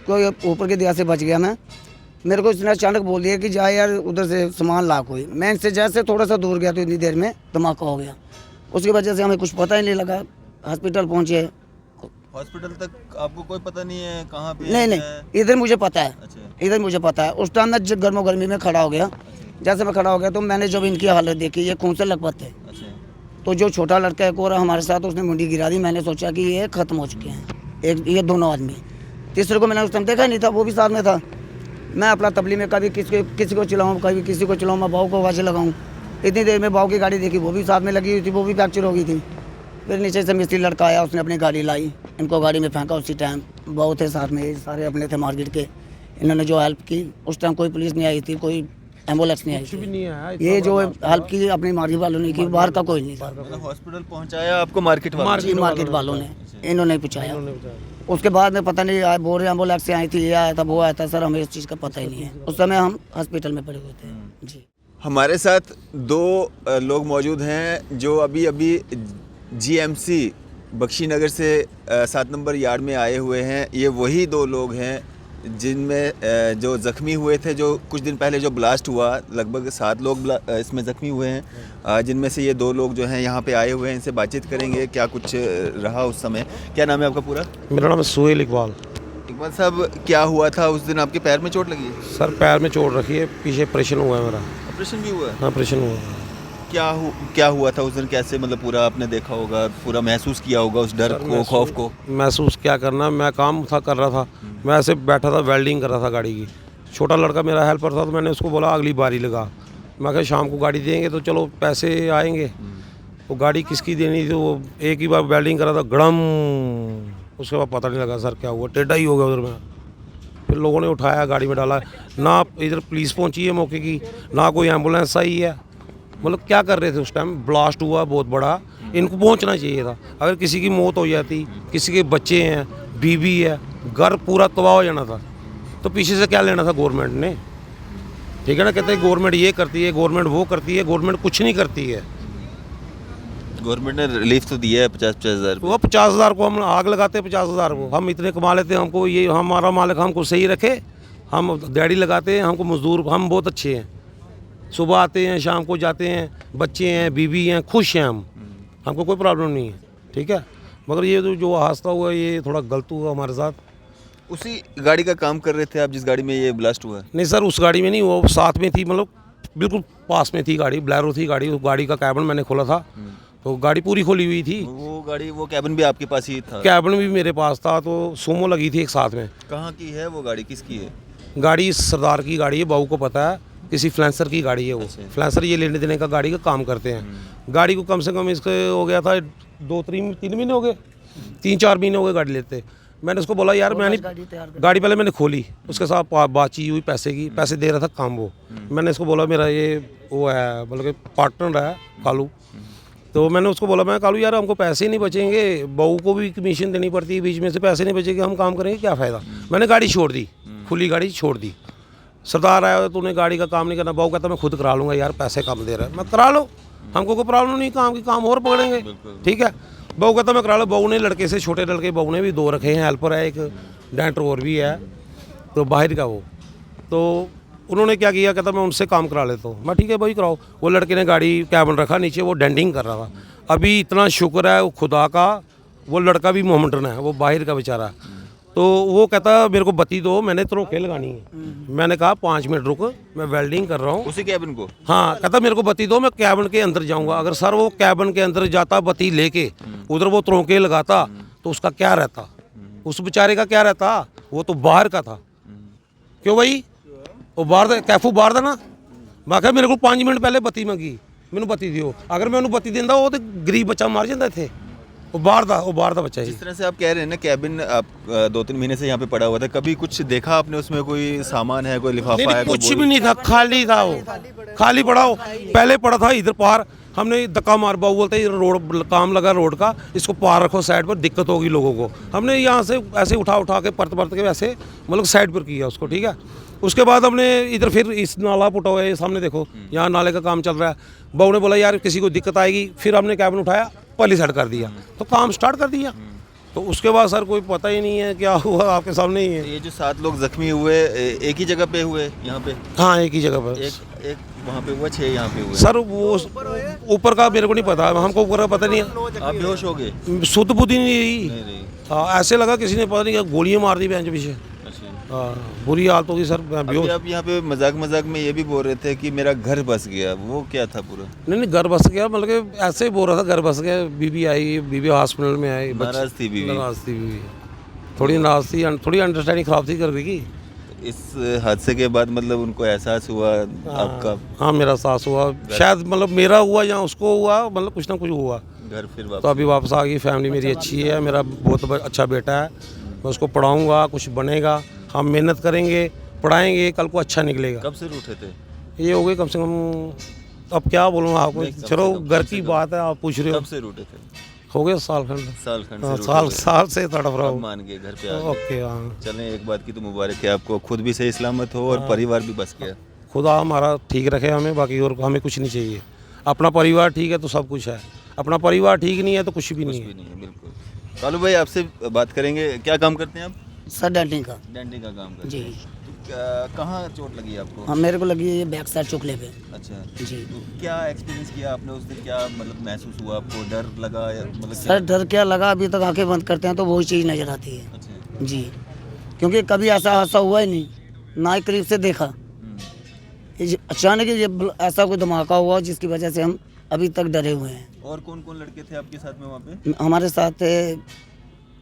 कोई ऊपर की दया से बच गया मैं। मेरे को इसने अचानक बोल दिया कि जा यार उधर से सामान ला कोई। मैं इनसे जैसे थोड़ा सा दूर गया तो इतनी देर में धमाका हो गया। उसकी वजह से हमें कुछ पता ही नहीं लगा। हॉस्पिटल पहुँचे। हॉस्पिटल तक आपको कोई पता नहीं है कहाँ पे नहीं नहीं, इधर मुझे पता है। अच्छा। इधर मुझे पता है। उस टाइम मैं गर्मो गर्मी में खड़ा हो गया। जैसे मैं खड़ा हो गया तो मैंने जब इनकी हालत देखी, ये खून से लथपथ थे। अच्छा। तो जो छोटा लड़का एक और हमारे साथ, उसने मुंडी गिरा दी। मैंने सोचा कि ये खत्म हो चुके हैं, एक ये दोनों आदमी। तीसरे को मैंने उस टाइम देखा नहीं था, वो भी साथ में था। मैं अपना तबली में कभी किसी को चलाऊँ, कभी किसी को चलाऊँ, मैं भाव को आवाज़ें लगाऊँ। इतनी देर में भाव की गाड़ी देखी, वो भी साथ में लगी हुई थी, वो भी फ्रैक्चर हो गई थी। फिर नीचे से मिस्त्री लड़का आया, उसने अपनी गाड़ी लाई, इनको गाड़ी में फेंका। उसी टाइम भाव थे साथ में, सारे अपने थे मार्केट के। इन्होंने जो हेल्प की, उस टाइम कोई पुलिस नहीं आई थी, कोई एम्बुलेंस नहीं आई थी। ये जो हेल्प की अपनी मार्केट वालों ने की, बाहर का कोई नहीं था। मतलब हॉस्पिटल पहुंचाया आपको मार्केट वालों मार्केट वालों ने, इन्होंने पहुँचाया। उसके बाद में पता नहीं बोल रहे एम्बुलेंस से आई थी, ये आया था, वो आया था। सर हमें इस चीज़ का पता ही नहीं है। उस समय हम हॉस्पिटल में पड़े हुए थे जी। हमारे साथ दो लोग मौजूद हैं जो अभी GMC बख्शीनगर से 7 नंबर यार्ड में आए हुए हैं। ये वही दो लोग हैं जिनमें जो ज़ख्मी हुए थे, जो कुछ दिन पहले जो ब्लास्ट हुआ। लगभग 7 लोग इसमें ज़ख्मी हुए हैं, जिनमें से ये 2 लोग जो हैं यहाँ पे आए हुए हैं। इनसे बातचीत करेंगे क्या कुछ रहा उस समय। क्या नाम है आपका पूरा? मेरा नाम है सुहेल इकबाल। इकबाल साहब, क्या हुआ था उस दिन? आपके पैर में चोट लगी है? सर पैर में चोट रखी है, पीछे ऑपरेशन हुआ है मेरा। ऑपरेशन भी हुआ है? हाँ ऑपरेशन हुआ है। क्या हुआ था उस दिन? कैसे, मतलब पूरा आपने देखा होगा, पूरा महसूस किया होगा उस डर को, खौफ को? महसूस क्या करना, मैं काम था कर रहा था, मैं ऐसे बैठा था, वेल्डिंग कर रहा था गाड़ी की। छोटा लड़का मेरा हेल्पर था, तो मैंने उसको बोला अगली बारी लगा। मैं कहा शाम को गाड़ी देंगे तो चलो पैसे आएंगे। वो गाड़ी किसकी देनी थी, वो एक ही बार वेल्डिंग करा था, गड़म। उसके बाद पता नहीं लगा सर क्या हुआ, टेढ़ा ही हो गया उधर में। फिर लोगों ने उठाया, गाड़ी में डाला। ना इधर पुलिस पहुंची है मौके की, ना कोई एम्बुलेंस आई है। मतलब क्या कर रहे थे उस टाइम? ब्लास्ट हुआ बहुत बड़ा, इनको पहुंचना चाहिए था। अगर किसी की मौत हो जाती, किसी के बच्चे हैं, बीवी है, घर पूरा तबाह हो जाना था, तो पीछे से क्या लेना था गवर्नमेंट ने? ठीक है ना, कहते हैं गवर्नमेंट ये करती है, गवर्नमेंट वो करती है। गवर्नमेंट कुछ नहीं करती है। गवर्नमेंट ने रिलीफ तो दिया है 50-50 हज़ार। वो 50,000 को हम आग लगाते हैं, 50,000 को हम इतने कमा लेते हैं। हमको ये हमारा मालिक हमको सही रखे, हम दिहाड़ी लगाते हैं, हमको मजदूर, हम बहुत अच्छे हैं। सुबह आते हैं, शाम को जाते हैं, बच्चे हैं, बीवी हैं, खुश हैं हम, हमको कोई प्रॉब्लम नहीं है। ठीक है, मगर ये जो हादसा हुआ ये थोड़ा गलत हुआ हमारे साथ। उसी गाड़ी का काम कर रहे थे आप जिस गाड़ी में ये ब्लास्ट हुआ? नहीं सर, उस गाड़ी में नहीं, वो साथ में थी, मतलब बिल्कुल पास में थी गाड़ी, ब्लैरो थी गाड़ी। उस गाड़ी का कैबिन मैंने खोला था, तो गाड़ी पूरी खोली हुई थी। वो गाड़ी, वो कैबिन भी आपके पास ही था? कैबिन भी मेरे पास था, तो सोमो लगी थी एक साथ में। कहाँ की है वो गाड़ी, किसकी है? गाड़ी सरदार की गाड़ी है, बहू को पता है, किसी फ्लैंसर की गाड़ी है वो। फ्लैंसर ये लेने देने का गाड़ी का काम करते हैं। गाड़ी को कम से कम इसके हो गया था 2-3 महीने हो गए, 3-4 महीने हो गए गाड़ी लेते। मैंने उसको बोला यार मैंने गाड़ी पहले मैंने खोली, उसके साथ बातचीत हुई पैसे की, पैसे दे रहा था काम वो। मैंने इसको बोला मेरा ये वो है, मतलब कि पार्टनर है कालू। तो मैंने उसको बोला, मैं कालू यार हमको पैसे नहीं बचेंगे, बहू को भी कमीशन देनी पड़ती है, बीच में से पैसे नहीं बचेंगे, हम काम करेंगे क्या फ़ायदा। मैंने गाड़ी छोड़ दी, खुली गाड़ी छोड़ दी। सरदार आया, तूने गाड़ी का काम नहीं करना। बहू कहता मैं खुद करा लूँगा यार, पैसे कम दे रहा है। मैं करा लो, हमको कोई प्रॉब्लम नहीं, काम की काम और पकड़ेंगे। ठीक है, बहू कहता मैं करा लो। बहू ने लड़के से, छोटे लड़के बहू ने भी 2 रखे हैं, हेल्पर है, एक डेंटर और भी है, तो बाहर का वो। तो उन्होंने क्या किया, कहता मैं उनसे काम करा लेता हूँ। मैं ठीक है भाई कराओ। वो लड़के ने गाड़ी कैबिन रखा नीचे, वो डेंटिंग कर रहा था। अभी इतना शुक्र है वो खुदा का, वो लड़का भी मोहम्मदन है, वो बाहर का बेचारा। तो वो कहता मेरे को बत्ती दो, मैंने तो रोके लगानी है। मैंने कहा 5 मिनट रुक, मैं वेल्डिंग कर रहा हूँ। उसी कैबिन को? हाँ, कहता मेरे को बत्ती दो, मैं कैबिन के अंदर जाऊँगा। अगर सर वो कैबिन के अंदर जाता बत्ती लेके, उधर वो त्रोंके लगाता, तो उसका क्या रहता, उस बेचारे का क्या रहता? वो तो बाहर का था। क्यों भाई, वो बाहर कैफू बाहर था ना। मैं कहा मेरे को 5 मिनट पहले बत्ती मंगी, मैंने बत्ती दियो। अगर मैं उन्हें बत्ती देंदा, वो तो गरीब बच्चा मार जाता थे। वो बाहर था बच्चा। जिस तरह से आप कह रहे हैं ना, कैबिन आप 2-3 महीने से यहाँ पे पड़ा हुआ था, कभी कुछ देखा आपने उसमें? कोई सामान है, कोई लिफाफा है? कुछ भी नहीं था, खाली था वो, खाली पड़ा हो। पहले पड़ा था इधर पार, हमने धक्का मार, बाबू बोलते हैं रोड काम लगा रोड का, इसको पार रखो साइड पर, दिक्कत होगी लोगों को। हमने यहाँ से ऐसे उठा के परत के वैसे मतलब साइड पर किया उसको। ठीक है, उसके बाद हमने इधर फिर इस नाला पुटा हुआ है सामने, देखो यहाँ नाले का काम चल रहा है। बहू ने बोला यार किसी को दिक्कत आएगी, फिर हमने कैबिन उठाया, पहली साइड कर दिया, तो काम स्टार्ट कर दिया। तो उसके बाद सर कोई पता ही नहीं है क्या हुआ, आपके सामने ही है। ये जो 7 लोग जख्मी हुए एक ही जगह पे हुए यहाँ पे? हाँ, एक ही जगह पर। एक वहाँ पे हुआ, 6 यहाँ पे हुए। सर वो ऊपर का मेरे को नहीं पता, हमको ऊपर का पता नहीं है। आप बेहोश हो गए? शुद्ध बुद्धि नहीं रही। नहीं रही। हाँ, ऐसे लगा किसी ने पता नहीं क्या गोलियां मार दी बेंच पीछे। अच्छा। हाँ, बुरी हालत होगी सर। मैं अभी बेहोश। आप यहाँ पे मजाक में ये भी बोल रहे थे कि मेरा घर बस गया, वो क्या था पूरा? नहीं, घर बस गया, मतलब कि ऐसे ही बोल रहा था घर बस गया। बीबी आई, बीबी हॉस्पिटल में आई। नाराज थी बीवी? नाराज थी बीवी, थोड़ी नाराज थी, थोड़ी अंडरस्टैंडिंग खराब थी घर की। इस हादसे के बाद मतलब उनको एहसास हुआ आपका? हाँ, मेरा सास हुआ, शायद मतलब मेरा हुआ या उसको हुआ, मतलब कुछ ना कुछ हुआ। घर फिर तो अभी वापस आ गई। फैमिली मेरी अच्छी है, मेरा बहुत अच्छा बेटा है। मैं उसको पढ़ाऊँगा, कुछ बनेगा। हम मेहनत करेंगे, पढ़ाएंगे, कल को अच्छा निकलेगा। कब से रूठे थे? ये हो गए कम से कम, अब क्या बोलूँ आपको, चलो घर की बात है, आप पूछ रहे हो। कब से रूठे थे? हो गया साल खंड। साल खंड हाँ, से साल से तड़प रहा अब हूँ। मान गए, घर पे आ गए। ओके, हाँ। चलें, एक बात की तो मुबारक है आपको, खुद भी सही सलामत हो और परिवार भी बच गया। खुदा हमारा ठीक रखे हमें, बाकी और हमें कुछ नहीं चाहिए। अपना परिवार ठीक है तो सब कुछ है, अपना परिवार ठीक नहीं है तो कुछ भी नहीं है। नहीं है, बिल्कुल। कालू भाई आपसे बात करेंगे, क्या काम करते हैं आप? सर डेंटिंग का। डेंटिंग का काम करते जी। हैं। तो कहाँ चोट लगी आपको? हाँ, मेरे को लगी है ये बैक साइड चुकले पे। अच्छा जी। तो क्या एक्सपीरियंस किया आपने उस दिन, क्या मतलब महसूस हुआ आपको? डर लगा या मतलब सर डर क्या लगा, अभी तक आंखें बंद करते हैं तो वही चीज़ नज़र आती है। अच्छा। जी, क्योंकि कभी ऐसा हादसा हुआ ही नहीं, ना ही करीब से देखा। अचानक ही ये ऐसा कोई धमाका हुआ जिसकी वजह से हम अभी तक डरे हुए हैं। और कौन कौन लड़के थे आपके साथ में वहाँ पे? हमारे साथ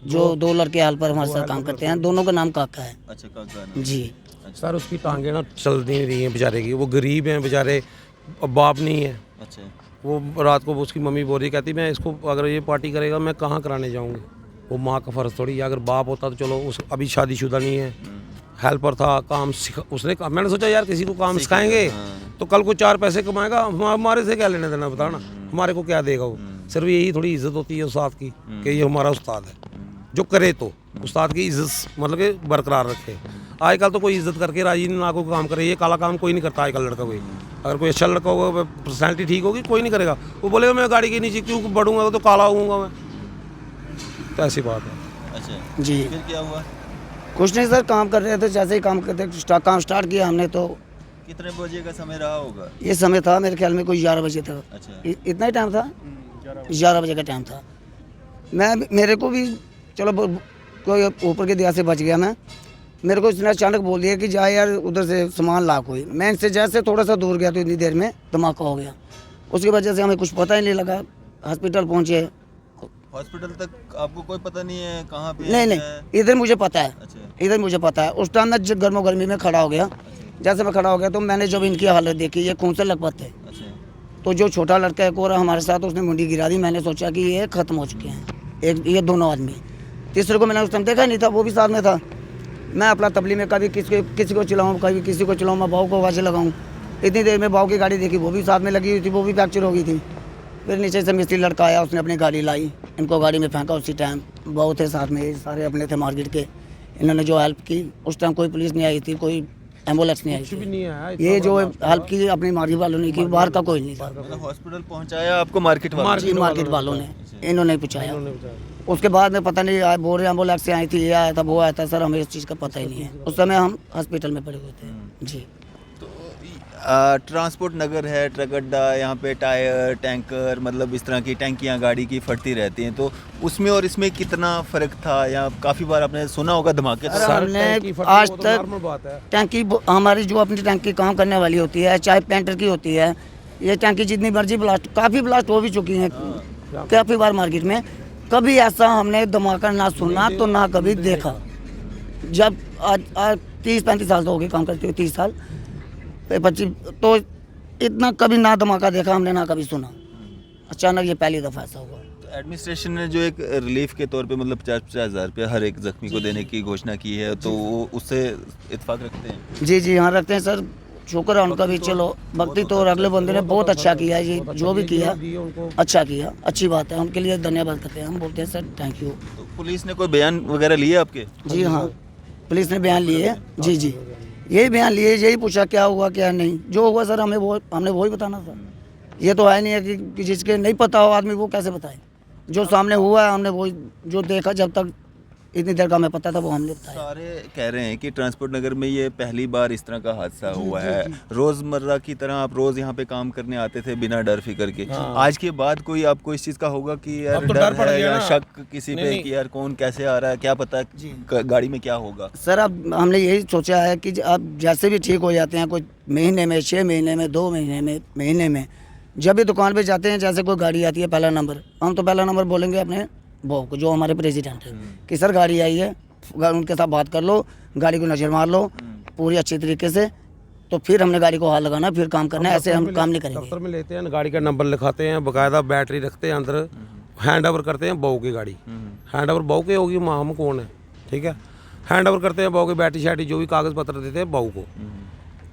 जो 2 लड़के हाल पर हमारे साथ काम करते हैं, दोनों का नाम काका है। अच्छा, काका नाम। जी। सर उसकी टांगें ना चल नहीं रही हैं बेचारे की, वो गरीब हैं बेचारे, बाप नहीं है। अच्छा। वो रात को उसकी मम्मी बोल रही, कहती मैं इसको अगर ये पार्टी करेगा मैं कहाँ कराने जाऊँगी। वो माँ का फ़र्ज़ थोड़ी है, अगर बाप होता तो चलो, उस अभी शादीशुदा नहीं है, हेल्पर था, काम सिखा उसने। मैंने सोचा यार किसी को काम सिखाएंगे तो कल को 4 पैसे कमाएगा, हमारे से क्या लेने देना, बताओ ना, हमारे को क्या देगा वो। सिर्फ यही थोड़ी इज्जत होती है उस्ताद की कि ये हमारा उस्ताद है, जो करे तो उस्ताद की इज्जत मतलब कि बरकरार रखे। आजकल तो कोई इज्जत करके राजी नहीं, ना कोई काम करे, ये काला काम कोई नहीं करता आजकल लड़का कोई। अगर कोई अच्छा लड़का होगा, पर्सनैलिटी ठीक होगी, कोई नहीं करेगा। वो बोलेगा मैं गाड़ी के नीचे क्यों बढ़ूंगा, तो काला होऊंगा मैं, तो ऐसी बात है। अच्छा जी। फिर क्या हुआ? कुछ नहीं सर, काम कर रहे थे, जैसे ही काम करते काम स्टार्ट किया हमने तो कितने बजे का समय रहा होगा? ये समय था मेरे ख्याल में कोई 11 बजे था। अच्छा। इतना ही टाइम था, 11 बजे का टाइम था। मेरे को भी चलो कोई ऊपर के दिया से बच गया मैं। मेरे को इसने अचानक बोल दिया कि जा यार उधर से सामान ला कोई। मैं इनसे जैसे थोड़ा सा दूर गया तो इतनी देर में धमाका हो गया। उसकी वजह से हमें कुछ पता ही नहीं लगा। हॉस्पिटल पहुँचे। हॉस्पिटल तक आपको कोई पता नहीं है कहाँ पे? नहीं, इधर मुझे पता है। अच्छा। इधर मुझे पता है। उस टाइम मैं गर्मो गर्मी में खड़ा हो गया। जैसे मैं खड़ा हो गया तो मैंने जब इनकी हालत देखी, ये खून से लथपथ थे। अच्छा। तो जो छोटा लड़का एक और हमारे साथ, उसने मुंडी गिरा दी। मैंने सोचा कि ये खत्म हो चुके हैं, एक ये दोनों आदमी। तीसरे को मैंने उस टाइम देखा नहीं था, वो भी साथ में था। मैं अपना तबली में कभी किसी को चलाऊँ, कभी किसी को चलाऊँ, मैं भाव को आवाज़ें लगाऊँ। इतनी देर में भाव की गाड़ी देखी, वो भी साथ में लगी हुई थी, वो भी फ्रैक्चर हो गई थी। फिर नीचे से मिस्त्री लड़का आया, उसने अपनी गाड़ी लाई, इनको गाड़ी में फेंका। उसी टाइम भाव थे साथ में, सारे अपने थे मार्केट के। इन्होंने जो हेल्प की, उस टाइम कोई पुलिस नहीं आई थी, कोई एम्बुलेंस नहीं आई कुछ भी थी। नहीं आया। ये जो हेल्प की अपनी मार्केट वालों ने की, बाहर का कोई नहीं था। मतलब हॉस्पिटल पहुँचाया आपको मार्केट वालों जी, मार्केट वालों ने, इन्होंने पूछाया। उसके बाद में पता नहीं बोल रहे एम्बुलेंस से आई थी, ये आया था, वो आया था। सर हमें इस चीज़ का पता ही नहीं है। उस समय हम हॉस्पिटल में पड़े हुए थे। जी। ट्रांसपोर्ट नगर है, ट्रक अड्डा, यहाँ पे टायर, टैंकर, मतलब इस तरह की टैंकियाँ गाड़ी की फटती रहती हैं। तो उसमें और इसमें कितना फ़र्क था? या काफ़ी बार आपने सुना होगा धमाके? अरे हमने आज तक टैंकी, हमारी जो अपनी टैंकी काम करने वाली होती है, चाहे पेंटर की होती है, ये टैंकी जितनी मर्जी ब्लास्ट, काफ़ी ब्लास्ट हो भी चुकी हैं काफ़ी बार मार्केट में। कभी ऐसा हमने धमाका ना सुना तो ना कभी देखा। जब आज 30-35 साल तो हो गए काम करते हुए, 30 साल 25, तो इतना कभी ना धमाका देखा हमने, ना कभी सुना। अचानक ये पहली दफ़ा ऐसा हुआ। तो एडमिनिस्ट्रेशन ने जो एक रिलीफ के तौर पे मतलब 50-50 हज़ार रुपये हर एक जख्मी को देने की घोषणा की है, तो वो उससे इत्तेफाक रखते हैं? जी जी हाँ, रखते हैं सर। शुक्र है उनका भी। चलो भक्ति तो अगले बंदे ने बहुत अच्छा किया है। जी, जो भी किया अच्छा किया, अच्छी बात है। उनके लिए धन्यवाद करते हैं हम, बोलते हैं सर थैंक यू। तो पुलिस ने कोई बयान वगैरह लिए आपके? जी हाँ, पुलिस ने बयान लिए। जी जी, यही बयान लिए, यही पूछा क्या हुआ क्या नहीं। जो हुआ सर हमने वही बताना था। ये तो है नहीं है कि जिसके नहीं पता हो आदमी, वो कैसे बताए। जो सामने हुआ है हमने वो जो देखा, जब तक इतनी देर का हमें पता था वो हमने बताया। सारे कह रहे हैं कि ट्रांसपोर्ट नगर में ये पहली बार इस तरह का हादसा हुआ है। रोजमर्रा की तरह आप रोज यहाँ पे काम करने आते थे बिना डर फिक्र के। आज के बाद कोई आपको इस चीज का होगा कि यार अब तो डर डर पड़ है गया या ना। शक किसी पे नहीं। कि यार कौन कैसे आ रहा है, क्या पता गाड़ी में क्या होगा। सर अब हमने यही सोचा है कि अब जैसे भी ठीक हो जाते हैं, कोई महीने में, 6 महीने में, 2 महीने में जब भी दुकान पे जाते हैं, जैसे कोई गाड़ी आती है पहला नंबर, हम तो पहला नंबर बोलेंगे अपने बहू को, जो हमारे प्रेसिडेंट है, कि सर गाड़ी आई है, उनके साथ बात कर लो, गाड़ी को नज़र मार लो पूरी अच्छी तरीके से, तो फिर हमने गाड़ी को हाथ लगाना, फिर काम करना है। ऐसे हम काम नहीं करेंगे। दफ्तर में लेते हैं, गाड़ी का नंबर लिखाते हैं, बाकायदा बैटरी रखते हैं अंदर, हैंड ओवर करते हैं बहू की गाड़ी, हैंड ओवर बहू की होगी, माँ हम कौन है, ठीक है, हैंड ओवर करते हैं बहू की बैटरी शैटरी जो भी कागज़ पत्र देते हैं बहू को,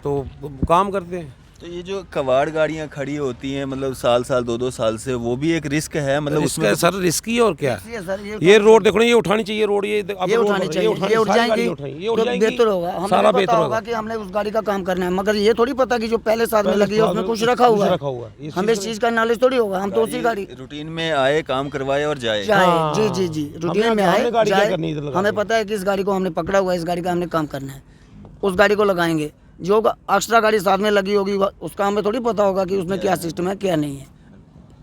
तो काम करते हैं। तो ये जो कबाड़ गाड़ियाँ खड़ी होती हैं मतलब साल 2-2 साल से, वो भी एक रिस्क है मतलब उसमें। सर रिस्की और क्या, ये सर ये रोड देखो ना, ये उठानी चाहिए रोड, ये अब ये रोड उठानी बन रही है, चाहिए, ये उठ सारी जाएंगी गाड़ियाँ उठाएंगी, ये उठ तो जाएंगी, बेहतर होगा। हमें सारा पता बेहतर होगा होगा कि हमने उस गाड़ी का काम करना है, मगर ये थोड़ी पता कि जो पहले साथ में लगी है उसमें कुछ रखा हुआ है। हमें इस चीज़ का नॉलेज थोड़ी होगा, हम तो उसी गाड़ी रूटीन में आए, काम करवाए और जाए। जाए। जी जी जी, रूटीन में आए गाड़ी क्या जाए। करनी है इधर लगा हमें पता है कि इस गाड़ी को हमने पकड़ा हुआ है, इस गाड़ी का हमने काम करना है, उस गाड़ी को लगाएंगे। जो एक्स्ट्रा गाड़ी साथ में लगी होगी उसका हमें थोड़ी पता होगा कि उसमें क्या सिस्टम है क्या नहीं है,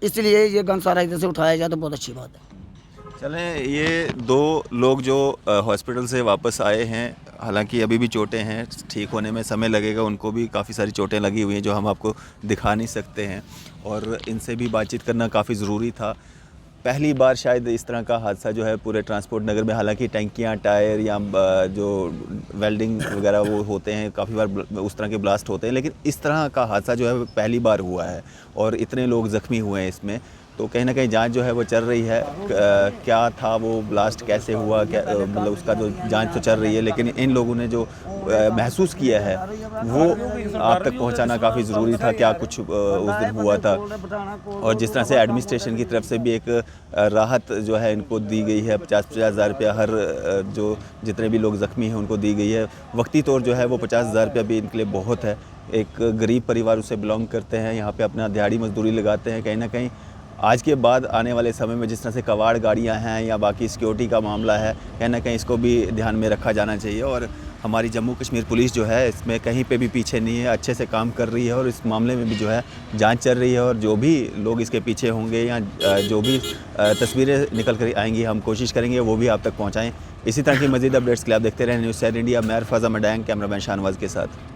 इसलिए ये गन सारा इधर से उठाया जाए तो बहुत अच्छी बात है। चलें, ये 2 लोग जो हॉस्पिटल से वापस आए हैं, हालांकि अभी भी चोटें हैं, ठीक होने में समय लगेगा, उनको भी काफ़ी सारी चोटें लगी हुई हैं जो हम आपको दिखा नहीं सकते हैं, और इनसे भी बातचीत करना काफ़ी ज़रूरी था। पहली बार शायद इस तरह का हादसा जो है पूरे ट्रांसपोर्ट नगर में, हालांकि टंकियां, टायर या जो वेल्डिंग वगैरह वो होते हैं, काफ़ी बार उस तरह के ब्लास्ट होते हैं, लेकिन इस तरह का हादसा जो है पहली बार हुआ है और इतने लोग ज़ख्मी हुए हैं इसमें। तो कहीं ना कहीं जांच जो है वो चल रही है, क्या था वो ब्लास्ट, कैसे हुआ, क्या मतलब उसका जो जांच तो चल रही है, लेकिन इन लोगों ने जो महसूस किया है वो आप तक पहुंचाना काफ़ी ज़रूरी था, क्या कुछ उस दिन हुआ था। और जिस तरह से एडमिनिस्ट्रेशन की तरफ से भी एक राहत जो है इनको दी गई है, 50-50 हज़ार रुपया हर जो जितने भी लोग ज़ख्मी हैं उनको दी गई है। वक्ती तौर जो है वो 50 हज़ार रुपया भी इनके लिए बहुत है। एक गरीब परिवार उससे बिलोंग करते हैं, यहाँ पे अपना दिहाड़ी मजदूरी लगाते हैं। कहीं ना कहीं आज के बाद आने वाले समय में जिस तरह से कबाड़ गाड़ियाँ हैं या बाकी सिक्योरिटी का मामला है, कहीं ना कहीं इसको भी ध्यान में रखा जाना चाहिए। और हमारी जम्मू कश्मीर पुलिस जो है इसमें कहीं पे भी पीछे नहीं है, अच्छे से काम कर रही है और इस मामले में भी जो है जांच चल रही है, और जो भी लोग इसके पीछे होंगे या जो भी तस्वीरें निकल कर आएंगी हम कोशिश करेंगे वो भी आप तक पहुँचाएँ। इसी तरह की मज़ीद अपडेट्स के लिए आप देखते रहें न्यूज़ 7 इंडिया। मैं फज़ा मडैंग, कैमरामैन शाहनवाज के साथ।